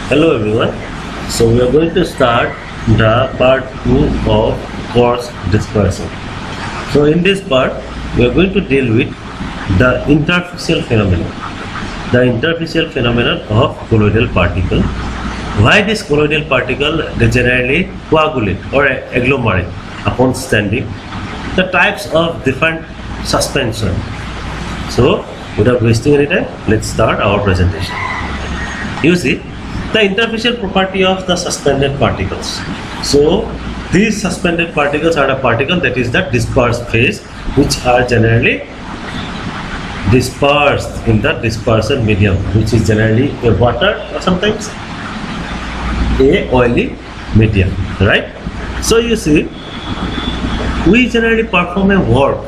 Hello everyone. So we are going to start the part 2 of coarse dispersion. So in this part we are going to deal with the interfacial phenomena. The interfacial phenomenon of colloidal particle. Why this colloidal particle they generally coagulate or agglomerate upon standing. The types of different suspension. So without wasting any time, let's start our presentation. You see the interfacial property of the suspended particles. So these suspended particles are the particle that is the dispersed phase, which are generally dispersed in the dispersion medium, which is generally a water or sometimes a oily medium, right? So you see, we generally perform a work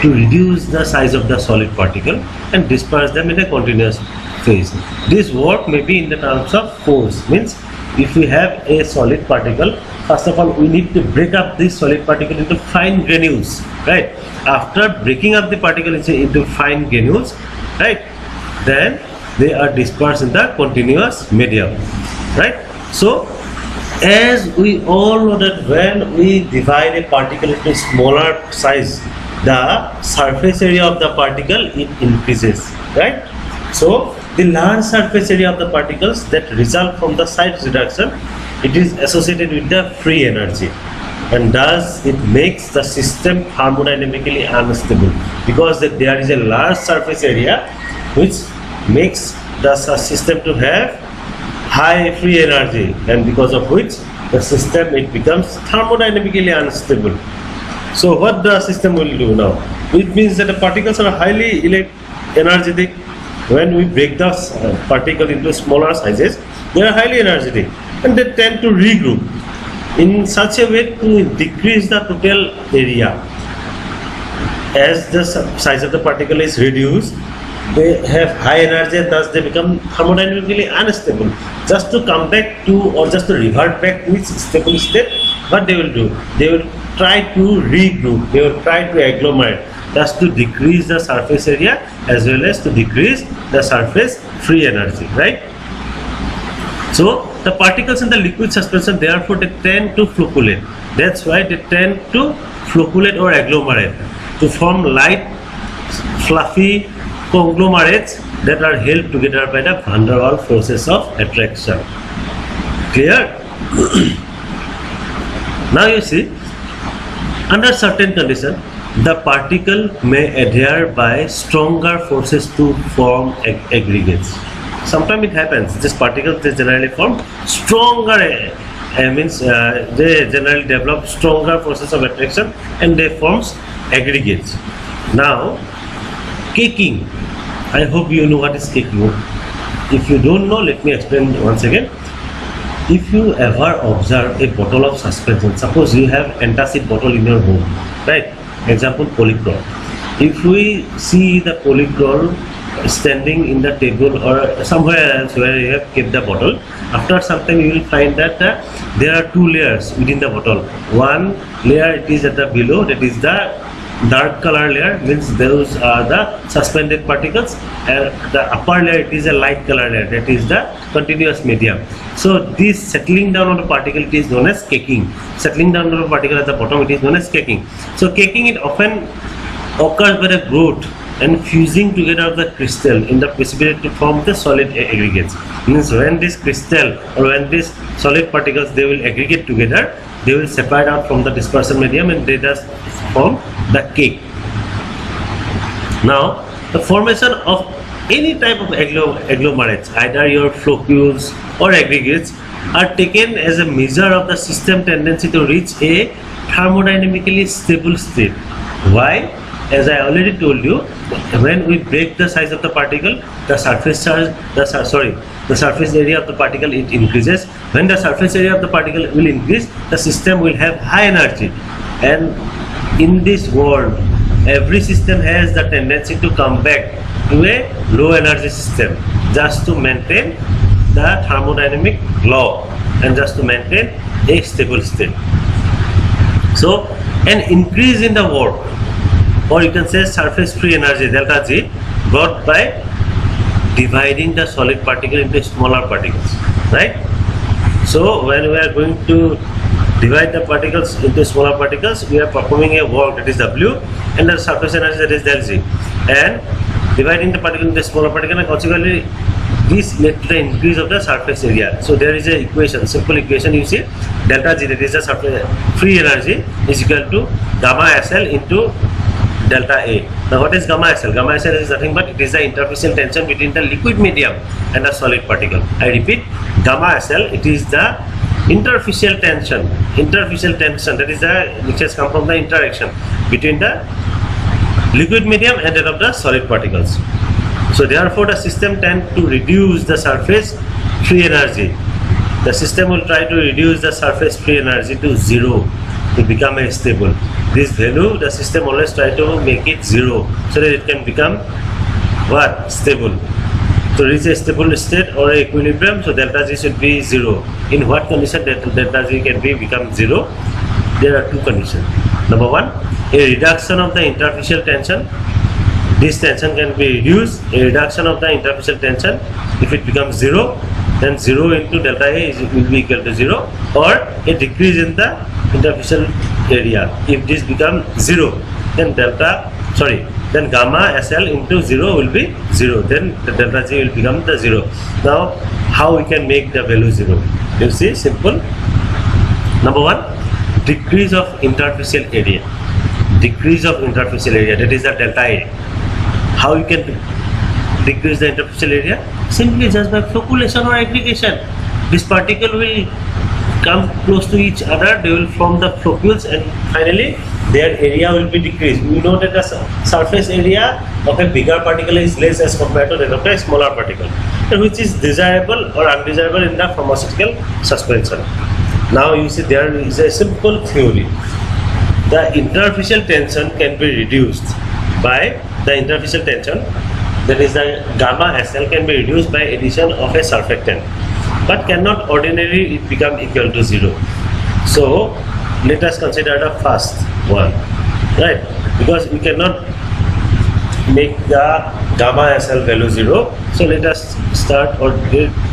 to reduce the size of the solid particle and disperse them in a continuous phase. This work may be in the terms of force, means if we have a solid particle, first of all we need to break up this solid particle into fine granules, right? After breaking up the particle into fine granules, right, then they are dispersed in the continuous medium, right? So as we all know that when we divide a particle into smaller size, the surface area of the particle it increases, right? So the large surface area of the particles that result from the size reduction, it is associated with the free energy, and thus it makes the system thermodynamically unstable, because there is a large surface area which makes the system to have high free energy, and because of which the system it becomes thermodynamically unstable. So what the system will do now? It means that the particles are highly energetic. When we break the particle into smaller sizes, they are highly energetic and they tend to regroup in such a way to decrease the total area. As the size of the particle is reduced, they have high energy and thus they become thermodynamically unstable. Just to come back to, or just to revert back to its stable state, what they will do? They will try to regroup, they will try to agglomerate, just to decrease the surface area as well as to decrease the surface free energy, right? So the particles in the liquid suspension, therefore they tend to flocculate. That's why they tend to flocculate or agglomerate to form light fluffy conglomerates that are held together by the van der Waals forces of attraction. Clear? Now you see, under certain conditions, the particle may adhere by stronger forces to form aggregates. Sometimes it happens, these particles they generally form stronger, they generally develop stronger forces of attraction and they forms aggregates. Now, caking. I hope you know what is caking. If you don't know, let me explain once again. If you ever observe a bottle of suspension, suppose you have antacid bottle in your home, right? Example, polychlor. If we see the polychlor standing in the table or somewhere else where you have kept the bottle, after some time you will find that there are two layers within the bottle. One layer it is at the below, that is the dark color layer, means those are the suspended particles, and the upper layer it is a light color layer, that is the continuous medium. So this settling down on the particle it is known as caking. Settling down on the particle at the bottom it is known as caking. So caking it often occurs by the growth and fusing together of the crystal in the precipitate to form the solid aggregates. Means when this crystal or when these solid particles they will aggregate together, they will separate out from the dispersion medium and they just form the cake. Now the formation of any type of agglomerates, either your flocules or aggregates, are taken as a measure of the system tendency to reach a thermodynamically stable state. Why? As I already told you, when we break the size of the particle, the surface charge, the surface area of the particle it increases. When the surface area of the particle will increase, the system will have high energy. And in this world, every system has the tendency to come back to a low energy system, just to maintain the thermodynamic law and just to maintain a stable state. So an increase in the work, or you can say surface free energy delta G, brought by dividing the solid particle into smaller particles, right? So when we are going to divide the particles into smaller particles, we are performing a work, that is W, and the surface energy, that is del Z, and dividing the particle into smaller particle, and consequently this led to the increase of the surface area. So there is a equation, simple equation, you see, delta G, that is the surface free energy, is equal to gamma SL into delta A. Now what is gamma SL? Gamma SL is nothing but it is the interfacial tension between the liquid medium and the solid particle. I repeat, gamma SL, it is the interfacial tension. Interfacial tension, that is the, which has come from the interaction between the liquid medium and that of the solid particles. So therefore the system tends to reduce the surface free energy. The system will try to reduce the surface free energy to 0 to become a stable. This value, the system always try to make it 0 so that it can become what? Stable. To reach a stable state or equilibrium, so delta G should be 0. In what condition delta G can become 0? There are two conditions. Number one, a reduction of the interfacial tension. This tension can be reduced. A reduction of the interfacial tension, if it becomes 0, then 0 into delta A will be equal to 0, or a decrease in the interfacial area. If this becomes 0, then then gamma SL into 0 will be 0. Then the delta G will become the 0. Now, how we can make the value 0? You see, simple. Number one, decrease of interfacial area. Decrease of interfacial area, that is the delta A. How you can decrease the interfacial area? Simply just by flocculation or aggregation. This particle will come close to each other, they will form the flocules, and finally their area will be decreased. We know that the surface area of a bigger particle is less as compared to that of a smaller particle, which is desirable or undesirable in the pharmaceutical suspension. Now you see, there is a simple theory. The interfacial tension can be reduced by the interfacial tension, that is the gamma SL, can be reduced by addition of a surfactant, but cannot ordinarily become equal to 0. So let us consider the first one, right? Because we cannot make the gamma SL value 0. So let us start, or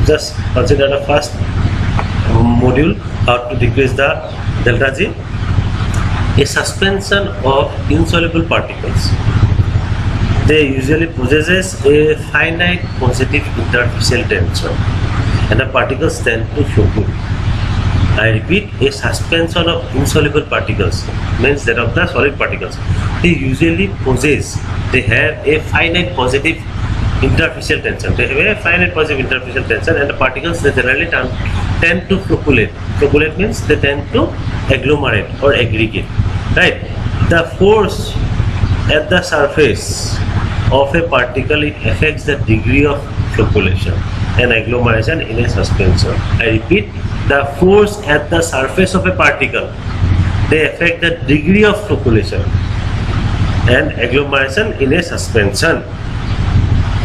just consider the first module, how to decrease the delta G. A suspension of insoluble particles, they usually possesses a finite positive interfacial tension, and the particles tend to flocule. I repeat, a suspension of insoluble particles means that of the solid particles. They usually possess, they have a finite positive interfacial tension. They have a finite positive interfacial tension, and the particles, they generally tend to flocculate. Flocculate means they tend to agglomerate or aggregate, right? The force at the surface of a particle, it affects the degree of flocculation and agglomeration in a suspension. I repeat, the force at the surface of a particle, they affect the degree of flocculation and agglomeration in a suspension.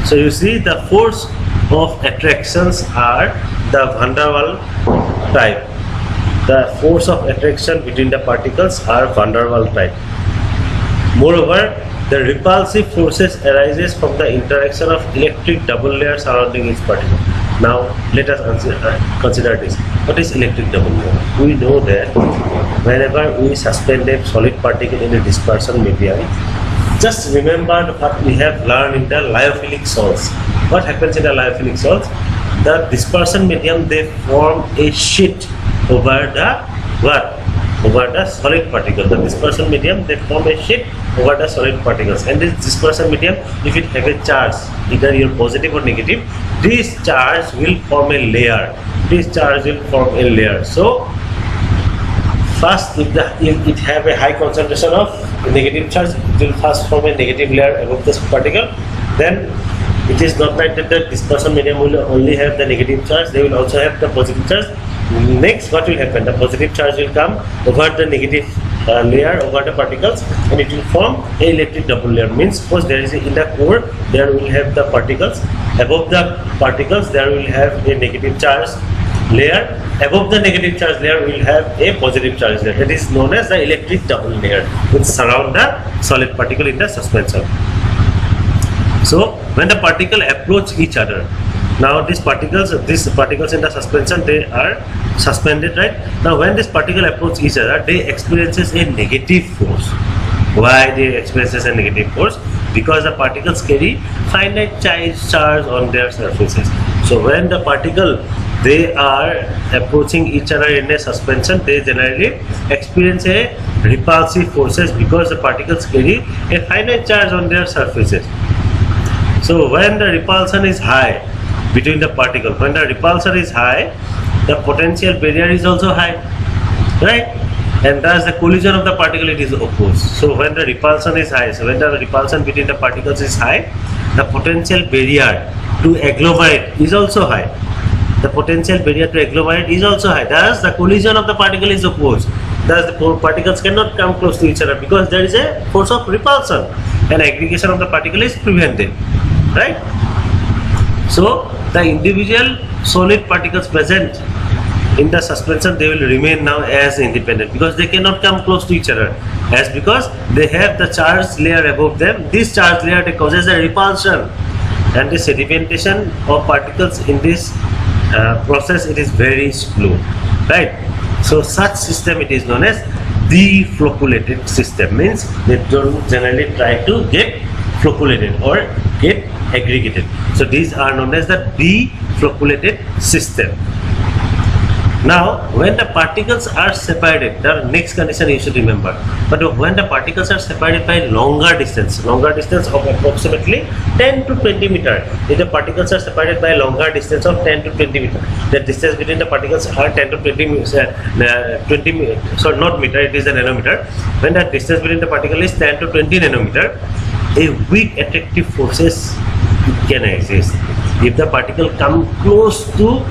So you see, the force of attractions are the van der Waals type. The force of attraction between the particles are van der Waals type. Moreover, the repulsive forces arises from the interaction of electric double layer surrounding each particle. Now let us consider this. What is electric double layer? We know that whenever we suspend a solid particle in a dispersion medium, just remember what we have learned in the lyophilic salts. What happens in the lyophilic salts? The dispersion medium, they form a sheet over the what? Over the solid particle. The dispersion medium, they form a sheet over the solid particles, and this dispersion medium, if it have a charge, either you're positive or negative, this charge will form a layer. This charge will form a layer. So first, if it have a high concentration of negative charge, it will first form a negative layer above this particle. Then it is not like that the dispersion medium will only have the negative charge, they will also have the positive charge. Next, what will happen? The positive charge will come over the negative layer over the particles, and it will form a electric double layer. Means suppose there is in the core, there will have the particles. Above the particles, there will have a negative charge layer. Above the negative charge layer, we will have a positive charge layer. That is known as the electric double layer, which surround the solid particle in the suspension. So when the particle approach each other. Now these particles in the suspension, they are suspended, right? Now when this particle approach each other, they experiences a negative force. Why they experiences a negative force? Because the particles carry finite charge on their surfaces. So when the particle, they are approaching each other in a suspension, they generally experience a repulsive forces because the particles carry a finite charge on their surfaces. So when the repulsion is high between the particle, when the repulsion is high, the potential barrier is also high, right? And thus the collision of the particle, it is opposed. So when the repulsion is high, so when the repulsion between the particles is high, the potential barrier to agglomerate is also high. The potential barrier to agglomerate is also high. Thus the collision of the particle is opposed. Thus the particles cannot come close to each other because there is a force of repulsion, and aggregation of the particle is prevented, right? So the individual solid particles present in the suspension, they will remain now as independent because they cannot come close to each other, as because they have the charge layer above them. This charge layer, it causes a repulsion, and the sedimentation of particles in this process, it is very slow, right? So such system, it is known as deflocculated system, means they don't generally try to get flocculated or get aggregated. So these are known as the deflocculated system. Now, when the particles are separated, the next condition you should remember. But when the particles are separated by longer distance of approximately 10 to 20 meters, if the particles are separated by longer distance of 10 to 20 meters, the distance between the particles are 10 to 20 meters, so not meter, it is a nanometer. When the distance between the particle is 10 to 20 nanometer, a weak attractive forces can exist. If the particle come close to,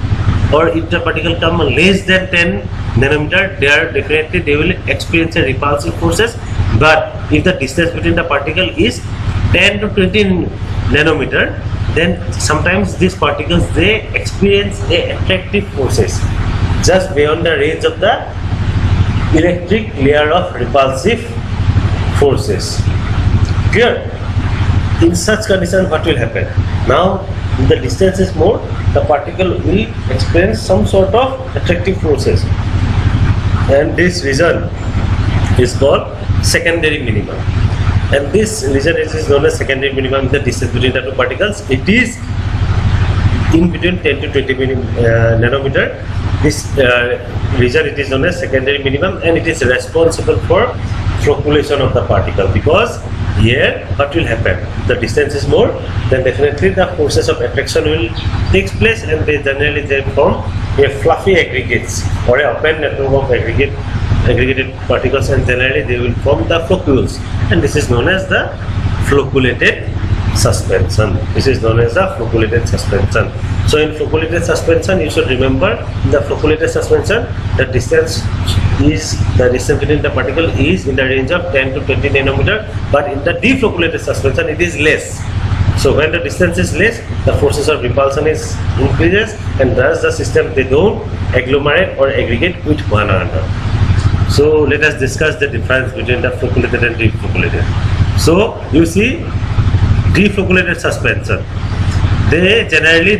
or if the particle come less than 10 nanometer, they will experience a repulsive forces. But if the distance between the particle is 10 to 20 nanometer, then sometimes these particles, they experience a attractive forces just beyond the range of the electric layer of repulsive forces. Clear? In such condition, what will happen? Now, if the distance is more, the particle will experience some sort of attractive forces, and this region is called secondary minimum. And this region is known as secondary minimum. The distance between the two particles, it is in between 10 to 20 nanometer. This region, it is known as secondary minimum, and it is responsible for flocculation of the particle, because here what will happen, the distance is more, then definitely the forces of attraction will take place, and they generally form a fluffy aggregates or a open network of aggregated particles, and generally they will form the floccules, and this is known as the flocculated suspension. This is known as the flocculated suspension. So in flocculated suspension, you should remember, in the flocculated suspension, the distance between the particle is in the range of 10 to 20 nanometer, but in the deflocculated suspension, it is less. So when the distance is less, the forces of repulsion is increases, and thus the system, they don't agglomerate or aggregate with one another. So let us discuss the difference between the flocculated and deflocculated. So you see, deflocculated suspension, they generally,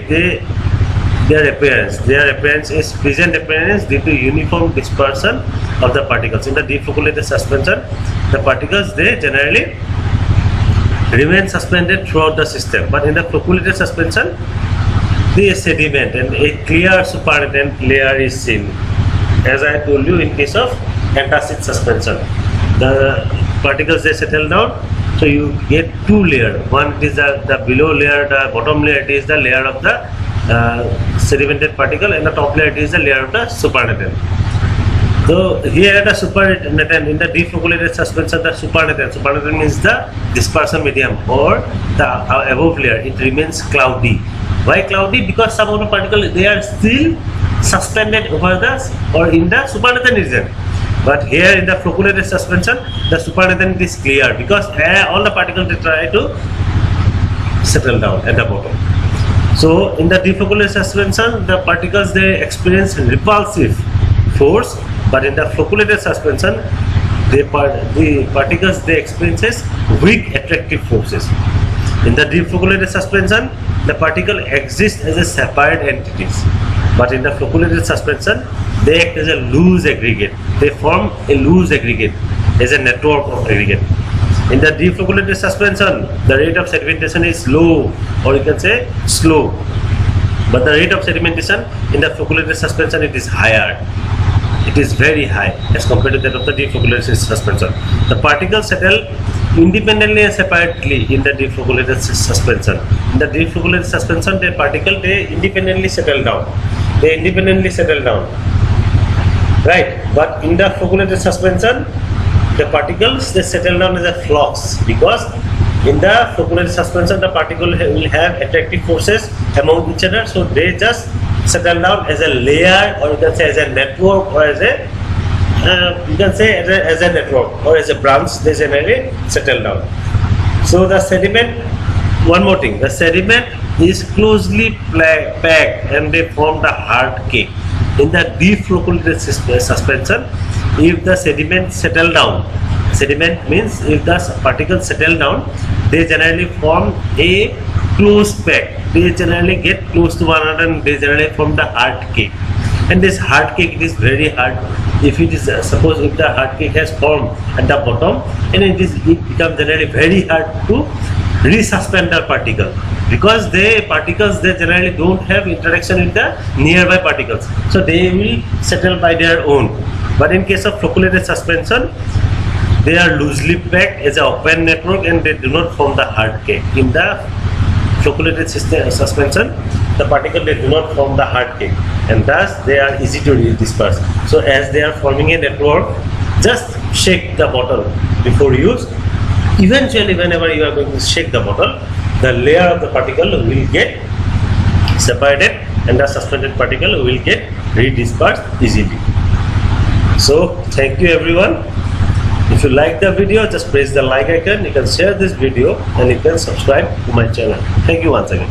their appearance is present appearance due to uniform dispersion of the particles. In the deflocculated suspension, the particles, they generally remain suspended throughout the system, but in the flocculated suspension, they sediment and a clear supernatant layer is seen. As I told you, in case of antacid suspension, the particles, they settle down, so you get two layers. One is the below layer, the bottom layer, it is the layer of the sedimented particle, and the top layer, it is the layer of the supernatant. So here the supernatant, in the deflocculated suspension, the supernatant means the dispersion medium, or the above layer, it remains cloudy. Why cloudy? Because some of the particles, they are still suspended over the, or in the supernatant region. But here in the flocculated suspension, the supernatant is clear, because all the particles, they try to settle down at the bottom. So in the deflocculated suspension, the particles, they experience repulsive force, but in the flocculated suspension, the particles, they experience weak attractive forces. In the deflocculated suspension, the particle exists as a separate entities, but in the flocculated suspension, they act as a loose aggregate. They form a loose aggregate as a network of aggregate. In the deflocculated suspension, the rate of sedimentation is low, or you can say slow. But the rate of sedimentation in the flocculated suspension, it is higher. It is very high as compared to that of the deflocculated suspension. The particles settle independently and separately in the deflocculated suspension. In the deflocculated suspension, the particle, they independently settle down. They independently settle down. Right? But in the flocculated suspension, the particles, they settle down as a flux, because in the flocculated suspension, the particle will have attractive forces among each other, so they just settle down as a layer, or you can say as a network, or as a you can say as a network or as a branch. They generally settle down. So the sediment, one more thing, the sediment is closely packed and they form the hard cake. In the deflocculated suspension, if the sediment settle down, sediment means if the particles settle down, they generally form a close pack. They generally get close to one another and they generally form the hard cake. And this hard cake, it is very hard. If it is suppose if the hard cake has formed at the bottom, and it becomes generally very hard to resuspend the particle, because particles they generally don't have interaction with the nearby particles, so they will settle by their own. But in case of flocculated suspension, they are loosely packed as an open network and they do not form the hard cake. In the flocculated suspension, the particle, they do not form the hard cake, and thus they are easy to disperse. So as they are forming a network, just shake the bottle before use. Eventually, whenever you are going to shake the bottle, the layer of the particle will get separated and the suspended particle will get redispersed easily. So thank you everyone. If you like the video, just press the like icon. You can share this video and you can subscribe to my channel. Thank you once again.